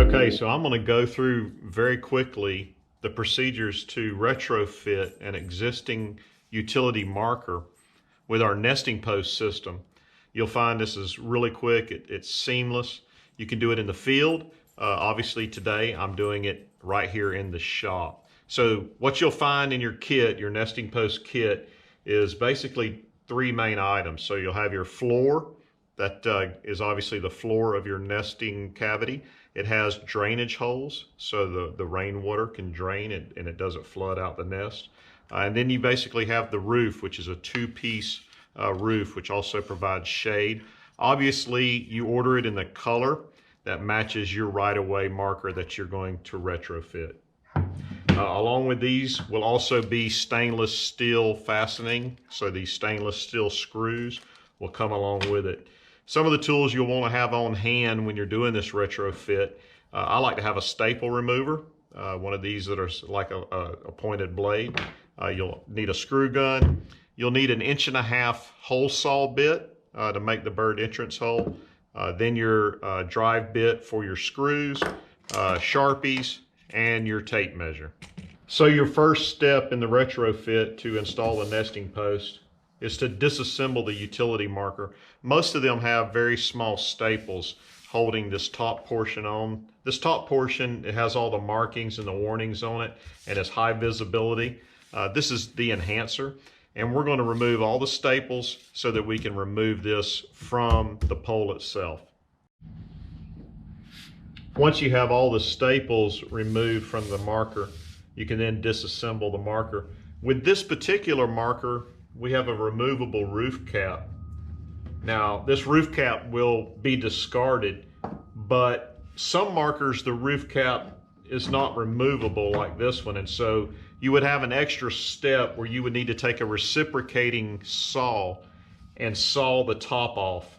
Okay, so I'm going to go through very quickly the procedures to retrofit an existing utility marker with our nesting post system. You'll find this is really quick, it's seamless. You can do it in the field. Obviously today I'm doing it right here in the shop. So what you'll find in your kit, your nesting post kit, is basically three main items. So you'll have your floor, that is obviously the floor of your nesting cavity. It has drainage holes so the rainwater can drain and it doesn't flood out the nest. And then you basically have the roof, which is a two-piece roof, which also provides shade. Obviously, you order it in the color that matches your right-of-way marker that you're going to retrofit. Along with these will also be stainless steel fastening. So these stainless steel screws will come along with it. Some of the tools you'll want to have on hand when you're doing this retrofit, I like to have a staple remover, one of these that are like a pointed blade. You'll need a screw gun. You'll need an 1.5" hole saw bit to make the bird entrance hole. Then your drive bit for your screws, Sharpies, and your tape measure. So your first step in the retrofit to install the nesting post is to disassemble the utility marker. Most of them have very small staples holding this top portion on. This top portion, it has all the markings and the warnings on it, and it's high visibility. This is the enhancer, and we're going to remove all the staples so that we can remove this from the pole itself. Once you have all the staples removed from the marker, you can then disassemble the marker. With this particular marker, we have a removable roof cap. Now, this roof cap will be discarded, but some markers, the roof cap is not removable like this one, and so you would have an extra step where you would need to take a reciprocating saw and saw the top off,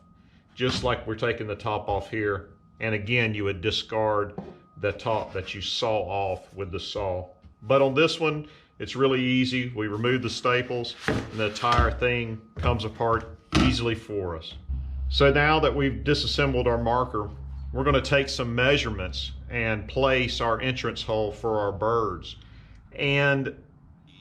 just like we're taking the top off here. And again, you would discard the top that you saw off with the saw. But on this one, it's really easy. We remove the staples and the entire thing comes apart easily for us. So now that we've disassembled our marker, we're going to take some measurements and place our entrance hole for our birds. And,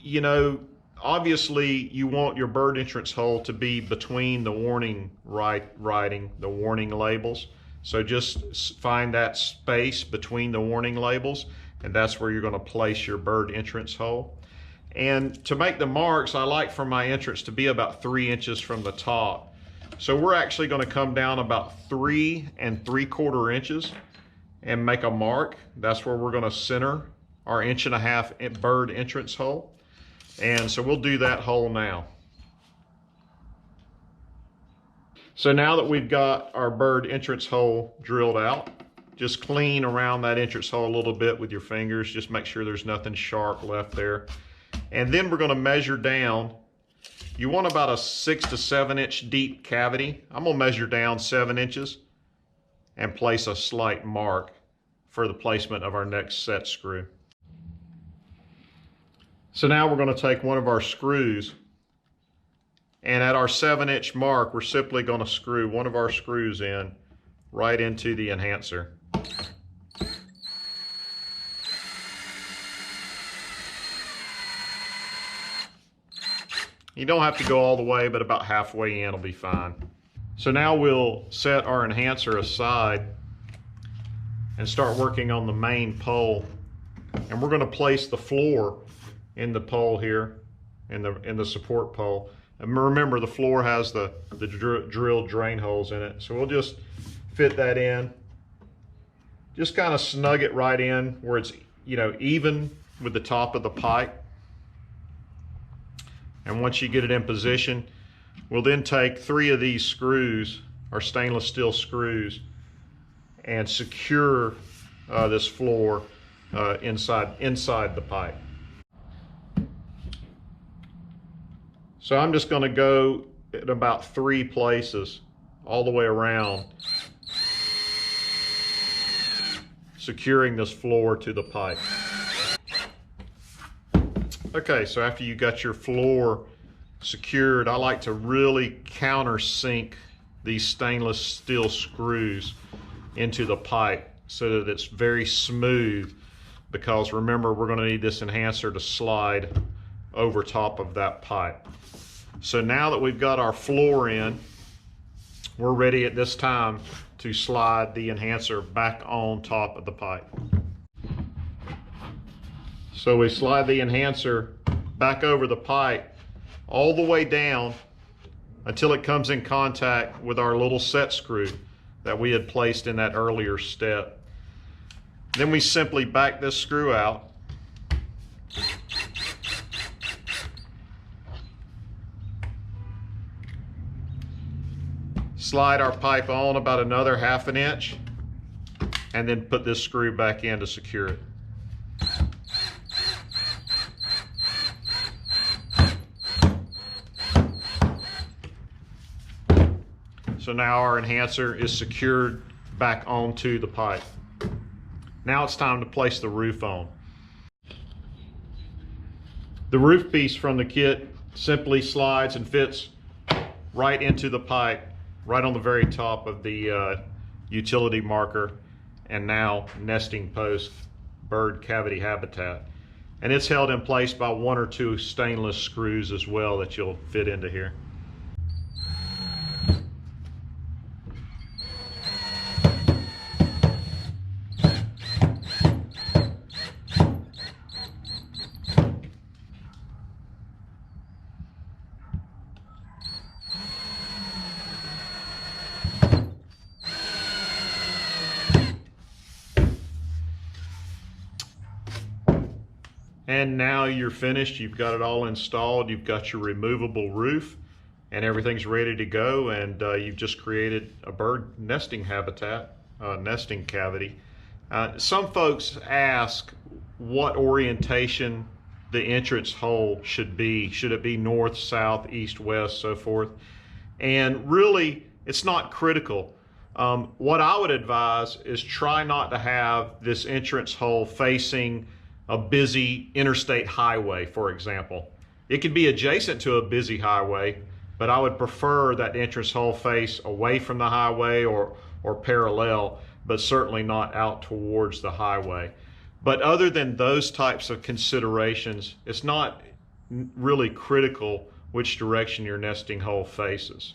you know, obviously you want your bird entrance hole to be between the warning writing, the warning labels. So just find that space between the warning labels, and that's where you're going to place your bird entrance hole. And to make the marks, I like for my entrance to be about 3 inches from the top. So we're actually going to come down about 3 3/4 inches and make a mark. That's where we're going to center our 1.5" bird entrance hole. And so we'll do that hole now. So now that we've got our bird entrance hole drilled out, just clean around that entrance hole a little bit with your fingers. Just make sure there's nothing sharp left there. And then we're going to measure down. You want about a 6 to 7 inch deep cavity. I'm going to measure down 7 inches and place a slight mark for the placement of our next set screw. So now we're going to take one of our screws, and at our 7-inch mark, we're simply going to screw one of our screws in right into the enhancer. You don't have to go all the way, but about halfway in will be fine. So now we'll set our enhancer aside and start working on the main pole. And we're going to place the floor in the pole here, in the support pole. And remember, the floor has the drilled drain holes in it. So we'll just fit that in. Just kind of snug it right in where it's, you know, even with the top of the pipe. And once you get it in position, we'll then take 3 of these screws, our stainless steel screws, and secure this floor inside the pipe. So I'm just going to go at about 3 places all the way around, securing this floor to the pipe. Okay, so after you got your floor secured, I like to really countersink these stainless steel screws into the pipe so that it's very smooth, because remember, we're going to need this enhancer to slide over top of that pipe. So now that we've got our floor in, we're ready at this time to slide the enhancer back on top of the pipe. So we slide the enhancer back over the pipe all the way down until it comes in contact with our little set screw that we had placed in that earlier step. Then we simply back this screw out. Slide our pipe on about another 1/2 inch, and then put this screw back in to secure it. So now our enhancer is secured back onto the pipe. Now it's time to place the roof on. The roof piece from the kit simply slides and fits right into the pipe, right on the very top of the utility marker and now nesting post bird cavity habitat. And it's held in place by 1 or 2 stainless screws as well that you'll fit into here. And now you're finished. You've got it all installed. You've got your removable roof and everything's ready to go, and you've just created a bird nesting habitat, nesting cavity. Some folks ask what orientation the entrance hole should be. Should it be north, south, east, west, so forth? And really, it's not critical. What I would advise is try not to have this entrance hole facing a busy interstate highway, for example. It could be adjacent to a busy highway, but I would prefer that entrance hole face away from the highway or parallel, but certainly not out towards the highway. But other than those types of considerations, it's not really critical which direction your nesting hole faces.